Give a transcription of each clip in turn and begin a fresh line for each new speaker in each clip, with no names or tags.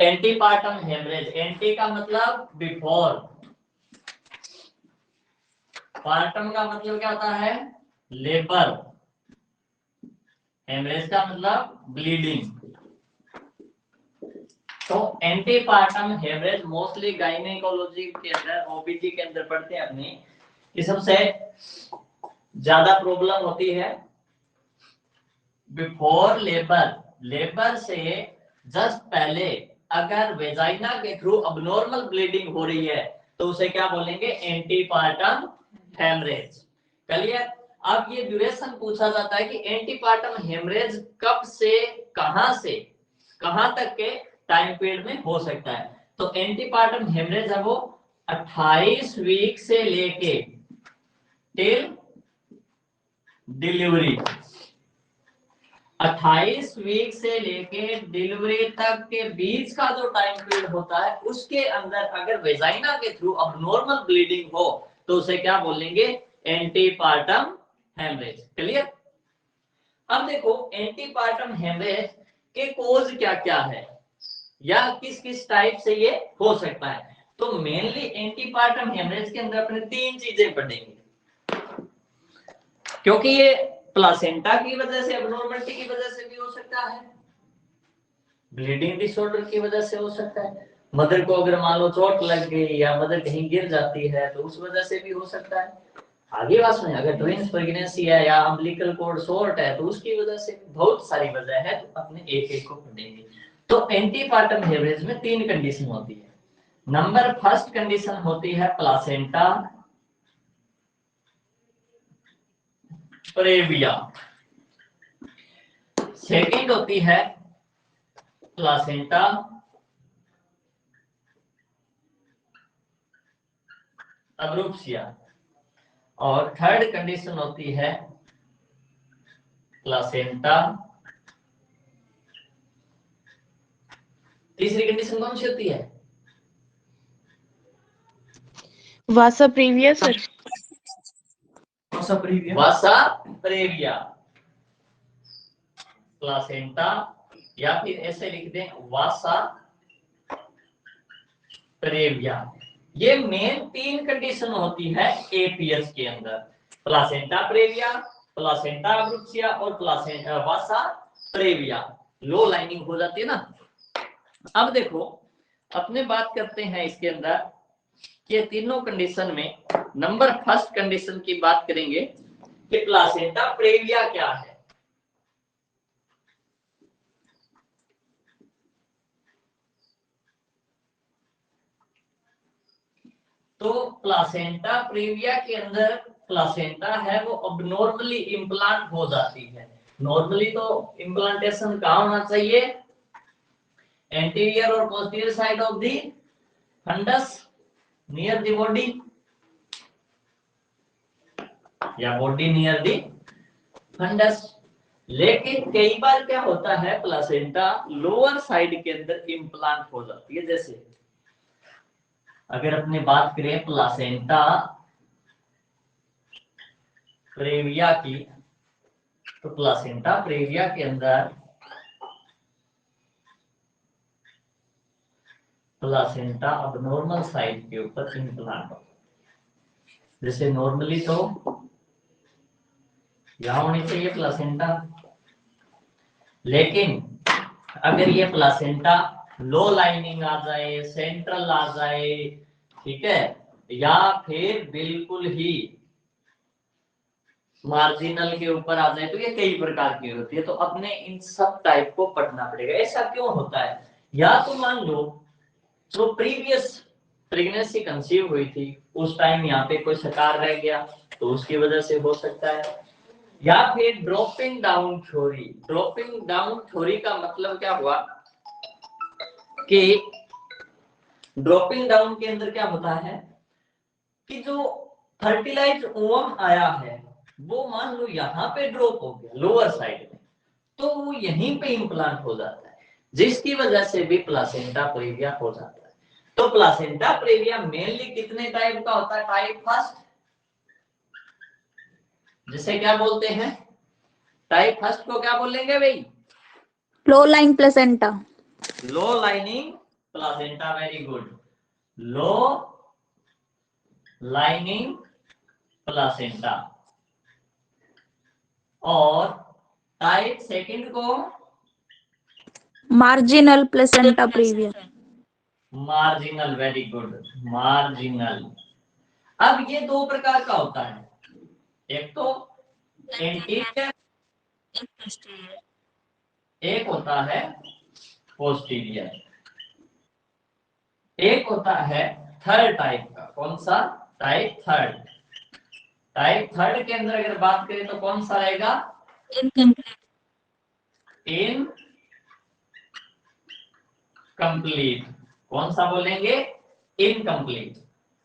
Antepartum haemorrhage, anti का मतलब before, partum का मतलब क्या होता है लेबर, हेमरेज का मतलब ब्लीडिंग। तो एंटीपार्टम हेमरेज मोस्टली गायनेकोलॉजी के अंदर, ओबीजी के अंदर पढ़ते हैं अपनी, ये सबसे ज्यादा प्रॉब्लम होती है बिफोर लेबर, लेबर से जस्ट पहले अगर वेजाइना के थ्रू अबनॉर्मल ब्लीडिंग हो रही है तो उसे क्या बोलेंगे एंटीपार्टम हेमरेज। क्लियर। अब ये ड्यूरेशन पूछा जाता है कि एंटीपार्टम हेमरेज कब से कहां तक के टाइम पीरियड में हो सकता है। तो एंटीपार्टम हेमरेज है वो 28 वीक से लेके टिल डिलीवरी, 28 वीक से लेके डिलीवरी तक के बीच का जो टाइम पीरियड होता है उसके अंदर अगर वेजाइना के थ्रू अबनॉर्मल ब्लीडिंग हो तो उसे क्या बोलेंगे एंटीपार्टम हेमरेज। क्लियर। अब देखो एंटीपार्टम हेमरेज के कोज क्या क्या है या किस किस टाइप से ये हो सकता है। तो मेनली एंटीपार्टम हेमरेज के अंदर अपने तीन चीजें पढ़ेंगे, क्योंकि ये प्लासेंटा की वजह से, एब्नॉर्मलिटी की वजह से भी हो सकता है, ब्लीडिंग डिसऑर्डर की वजह से हो सकता है, मदर को अगर मान लो चोट लग गई या मदर कहीं गिर जाती है तो उस वजह से भी हो सकता है, आगे बात में अगर ट्विंस प्रेगनेंसी है या अम्बिलिकल कॉर्ड शॉर्ट है तो उसकी वजह से बहुत सारी वजह है, तो अपने एक एक को पढ़ेंगे। तो एंटीपार्टम हेमरेज में तीन कंडीशन होती है। नंबर फर्स्ट कंडीशन होती है प्लासेंटा प्रेविया, सेकंड होती है प्लासेंटा अब्रूप्सिया और थर्ड कंडीशन होती है प्लासेंटा, तीसरी कंडीशन कौन सी होती है
वासा प्रेविया सर,
वासा प्रेविया, प्लासेंटा या फिर ऐसे लिख दें वासा प्रेविया। ये मेन तीन कंडीशन होती है एपीएस के अंदर, प्लासेंटा प्रेविया, प्लासेंटा अब्रूप्सिया और प्लासेंटा वासा प्रेविया। लो लाइनिंग हो जाती है ना। अब देखो अपने बात करते हैं इसके अंदर कि तीनों कंडीशन में नंबर फर्स्ट कंडीशन की बात करेंगे कि प्लासेंटा प्रेविया क्या है। तो प्लासेंटा प्रेविया के अंदर प्लासेंटा है वो अबनॉर्मली इम्प्लांट हो जाती है। नॉर्मली तो इम्प्लांटेशन कहाँ होना चाहिए, एंटीरियर और posterior side of the fundus near the body या बॉडी नियर द फंडस। लेकिन कई बार क्या होता है प्लासेंटा लोअर साइड के अंदर इम्प्लांट हो जाती है। जैसे अगर अपने बात करें प्लासेंटा प्रेविया की, तो प्लासेंटा प्रेविया के अंदर प्लासेंटा अबनॉर्मल साइड के ऊपर इम्प्लांट हो, जैसे नॉर्मली तो यहां होनी चाहिए प्लासेंटा, लेकिन अगर ये प्लासेंटा लो लाइनिंग आ जाए, सेंट्रल आ जाए, ठीक है, या फिर बिल्कुल ही मार्जिनल के ऊपर आ जाए, तो ये कई प्रकार की होती है। तो अपने इन सब टाइप को पढ़ना पड़ेगा। ऐसा क्यों होता है, या तो मान लो जो प्रीवियस प्रेगनेंसी कंसीव हुई थी उस टाइम यहाँ पे कोई शिकार रह गया तो उसकी वजह से हो सकता है, या फिर dropping down theory. Dropping down theory का मतलब क्या हुआ कि ड्रॉपिंग डाउन के अंदर क्या होता है कि जो फर्टिलाइज्ड ओवम आया है वो मान लो यहाँ पे ड्रॉप हो गया लोअर साइड में, तो वो यहीं पे इम्प्लांट हो जाता है, जिसकी वजह से भी प्लासेंटा प्रेविया हो जाता है। तो प्लासेंटा प्रेविया मेनली कितने टाइप का होता है, टाइप फर्स्ट, जिसे क्या बोलते हैं, टाइप फर्स्ट को क्या बोलेंगे भाई,
लो लाइन प्लेसेंटा,
लो लाइनिंग प्लासेंटा, वेरी गुड। लो लाइनिंग प्लासेंटा। और टाइप सेकंड को
marginal placenta previa.
Marginal, very good, marginal. अब ये दो प्रकार का होता है, एक तो एंटीरियर, एक होता है पोस्टीरियर, एक होता है थर्ड टाइप का। कौन सा? Type third. टाइप थर्ड के अंदर अगर बात करें तो कौन सा रहेगा? इनकम्प्लीट। कौन सा बोलेंगे? Incomplete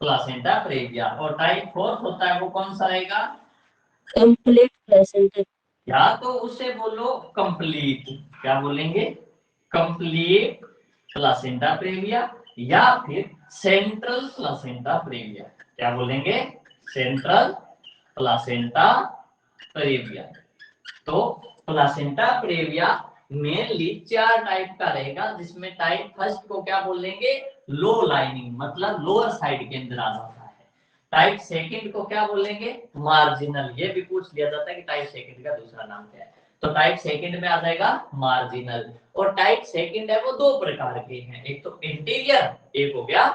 placenta praevia. और टाइप फोर्थ होता है वो कौन सा रहेगा?
Complete placenta.
या तो उसे बोलो कंप्लीट, क्या बोलेंगे? कंप्लीट प्लासेंटा प्रेविया, या फिर सेंट्रल प्लासेंटा प्रेविया। क्या बोलेंगे? Central placenta praevia. तो प्लासेंटा प्रेविया मेनली 4 टाइप का रहेगा, जिसमें टाइप फर्स्ट को क्या बोलेंगे? लो लाइनिंग, मतलब लोअर साइड के अंदर आ जाता है। टाइप सेकंड को क्या बोलेंगे? मार्जिनल। ये भी पूछ लिया जाता है कि टाइप सेकंड का दूसरा नाम क्या है, तो टाइप सेकंड में आ जाएगा मार्जिनल। और टाइप सेकंड है वो दो प्रकार के हैं, एक तो इंटीरियर, एक हो गया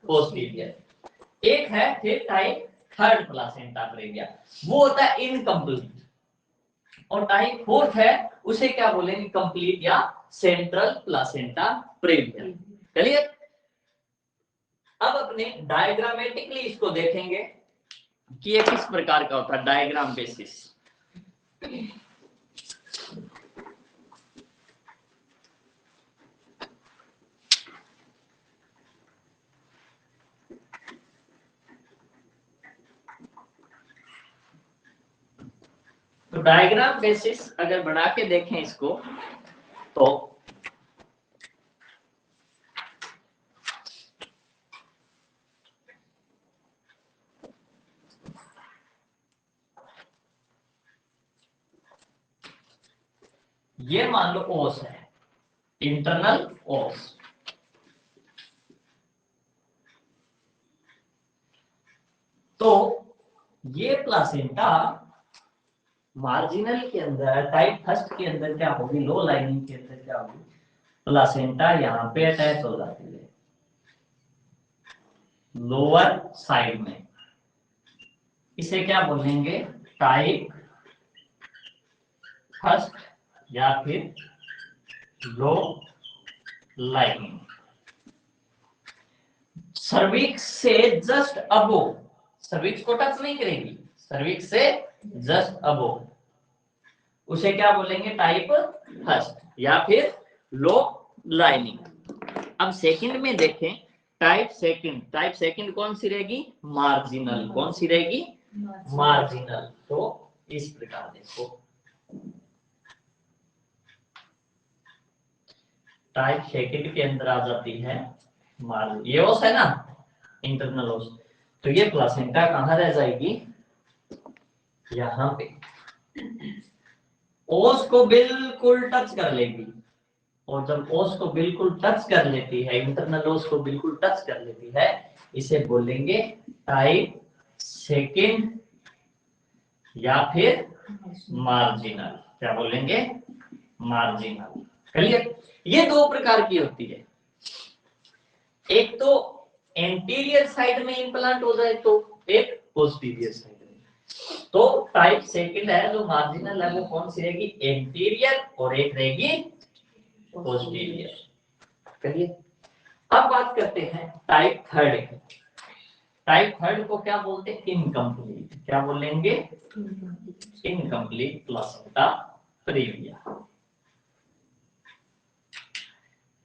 पोस्टीरियर। एक है फिर टाइप थर्ड प्लासेंटा प्रेविया, वो होता है इनकम्प्लीट। और टाइप फोर्थ है उसे क्या बोलेंगे? कंप्लीट या सेंट्रल प्लासेंटा प्रेविया। चलिए अब अपने डायग्रामेटिकली इसको देखेंगे कि ये किस प्रकार का होता है, डायग्राम बेसिस। तो डायग्राम बेसिस अगर बना के देखें इसको, तो ये मान लो ओस है, इंटरनल ओस। तो ये प्लासेंटा मार्जिनल के अंदर, टाइप फर्स्ट के अंदर क्या होगी? लो लाइनिंग के अंदर क्या होगी? प्लासेंटा यहाँ पे अटैच हो जाती है लोअर साइड में। इसे क्या बोलेंगे? टाइप फर्स्ट या फिर लो लाइनिंग। सर्विक्स से जस्ट अबो, सर्विक्स को टच नहीं करेगी, सर्विक्स से जस्ट अबो, उसे क्या बोलेंगे? टाइप फर्स्ट या फिर लो लाइनिंग। अब सेकंड में देखें, टाइप सेकंड, टाइप सेकंड कौन सी रहेगी? मार्जिनल। कौन सी रहेगी? मार्जिनल। तो इस प्रकार देखो, टाइप सेकंड के अंदर आ जाती है मार्जिन। ये ओस है ना, इंटरनल ओस। तो ये प्लासेंटा कहां रह जाएगी? यहां पे। ओस को बिल्कुल टच कर लेगी, और जब ओस को बिल्कुल टच कर लेती है, इंटरनल ओस को बिल्कुल टच कर लेती है, इसे बोलेंगे टाइप सेकंड या फिर मार्जिनल। क्या बोलेंगे? मार्जिनल। क्लियर? ये दो प्रकार की होती है, एक तो एंटीरियर साइड में इम्प्लांट हो जाए, तो एक पोस्टीरियर साइड में। तो टाइप सेकंड है जो मार्जिनल है वो कौन सी रहेगी? एंटीरियर, और एक रहेगी पोस्टीरियर। चलिए अब बात करते हैं टाइप थर्ड की। टाइप थर्ड को क्या बोलते हैं? इनकम्प्लीट। क्या बोलेंगे? Incomplete placenta praevia.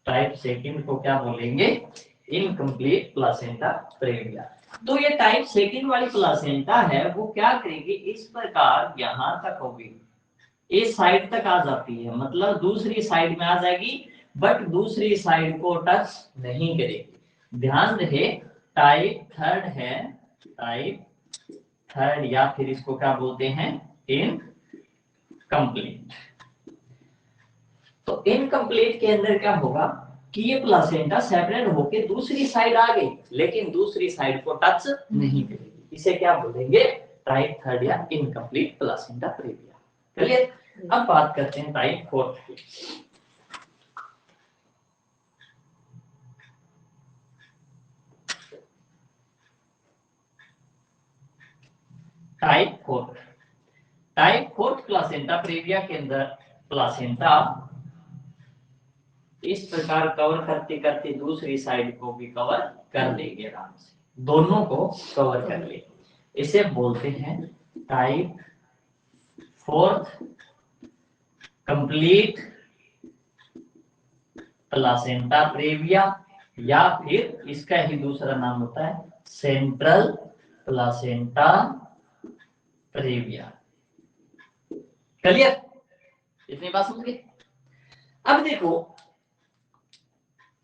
Type second को क्या बोलेंगे? Incomplete placenta praevia. तो ये टाइप सेकंड वाली प्लासेंटा है वो क्या करेगी? इस प्रकार यहां तक होगी, इस साइड तक आ जाती है, मतलब दूसरी साइड में आ जाएगी, बट दूसरी साइड को टच नहीं करेगी। ध्यान रहे, टाइप थर्ड है, टाइप थर्ड या फिर इसको क्या बोलते हैं? इनकम्प्लीट। तो इनकम्प्लीट के अंदर क्या होगा कि ये प्लासेंटा सेपरेट होके दूसरी साइड आ गई, लेकिन दूसरी साइड को टच नहीं करेगी। इसे क्या बोलेंगे? टाइप थर्ड या इनकम्प्लीट प्लासेंटा प्रेविया। क्लियर? अब बात करते हैं टाइप फोर्थ की। टाइप फोर्थ प्लासेंटा प्रेविया के अंदर प्लासेंटा इस प्रकार कवर करते करते दूसरी साइड को भी कवर कर लेंगे, आराम से दोनों को कवर कर ले। इसे बोलते हैं type fourth complete placenta praevia, या फिर इसका ही दूसरा नाम होता है सेंट्रल प्लासेंटा प्रेविया। क्लियर? इतनी बात समझ गए? अब देखो,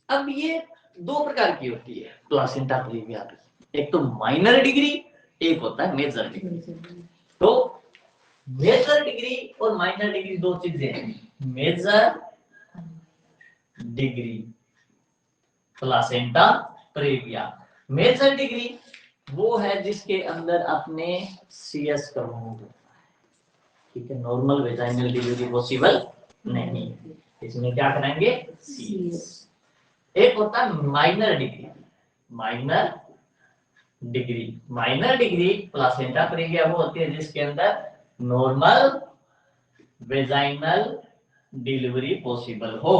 अब ये दो प्रकार की होती है प्लासेंटा प्रेविया भी, एक तो माइनर डिग्री, एक होता है मेजर डिग्री। तो मेजर डिग्री और माइनर डिग्री दो चीजें हैं। Major degree placenta previa, major degree वो है जिसके अंदर अपने सीएस का होता है, ठीक है। नॉर्मल वेजाइनल डिलीवरी पॉसिबल नहीं है, इसमें क्या कराएंगे? सीएस। एक होता है minor degree. Minor degree placenta praevia वो होती है जिसके अंदर नॉर्मल वेजाइनल डिलीवरी पॉसिबल हो।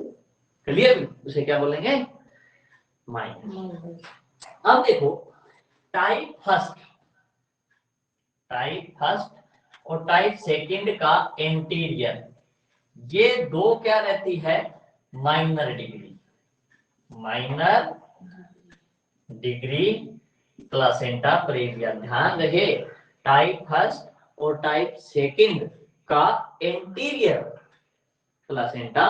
क्लियर? उसे क्या बोलेंगे? माइनर। अब देखो, टाइप फर्स्ट और टाइप सेकंड का एंटीरियर, ये दो क्या रहती है? Minor degree placenta praevia. ध्यान रहे, टाइप फर्स्ट और टाइप सेकंड का एंटीरियर प्लासेंटा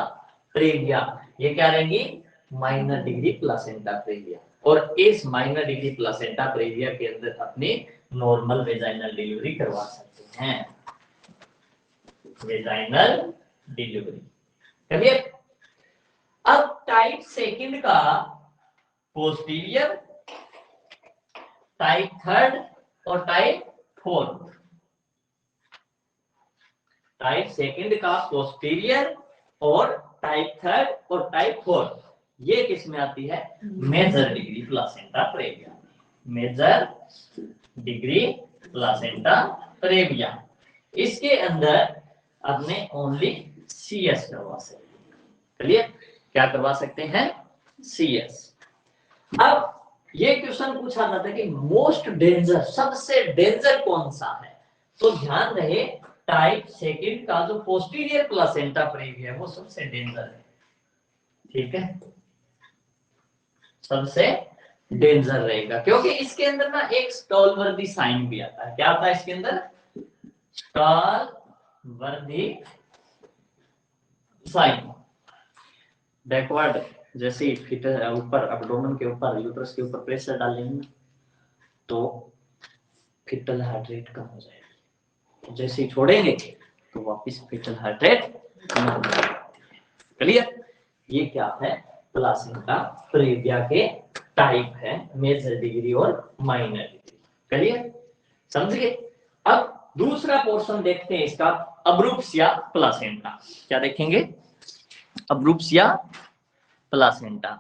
प्रेविया, ये क्या रहेंगी? Minor degree placenta praevia. और इस माइनर डिग्री प्लासेंटा प्रेविया के अंदर अपने नॉर्मल वेजाइनल डिलीवरी करवा सकते हैं। Vaginal delivery. क्लियर? अब टाइप सेकंड का पोस्टीरियर, टाइप थर्ड और टाइप फोर्थ। टाइप सेकंड का पोस्टीरियर और टाइप थर्ड और टाइप फोर्थ, ये किस में आती है? Major degree placenta previa. Major degree placenta previa, इसके अंदर अपने ओनली सीएस करवा सकते हैं। क्लियर? क्या करवा सकते हैं? सीएस। अब ये क्वेश्चन पूछा जाता है कि मोस्ट डेंजर, सबसे डेंजर कौन सा है? तो ध्यान रहे, टाइप सेकंड का जो पोस्टीरियर प्लासेंटा प्रेविया है वो सबसे डेंजर है, ठीक है, सबसे डेंजर रहेगा, क्योंकि इसके अंदर ना एक स्टॉलवर्दी साइन भी आता है। क्या आता है इसके अंदर? स्टॉलवर्दी साइन। बैकवर्ड जैसे ही फीटर ऊपर एब्डोमेन के ऊपर, यूट्रस के ऊपर प्रेशर डालेंगे तो फीटल हार्ट रेट कम हो जाएगी, जैसे ही छोड़ेंगे तो वापस फीटल हार्ट रेट कम हो जाएगी। क्लियर? ये क्या है? प्लासेंटा प्रेविया के टाइप है, मेजर डिग्री और माइनर डिग्री। क्लियर? समझ गए? अब दूसरा पोर्शन देखते हैं इसका, अब्रूप्सिया प्लासेंटा। क्या देखेंगे? अब्रूप्सिया प्लासेंटा।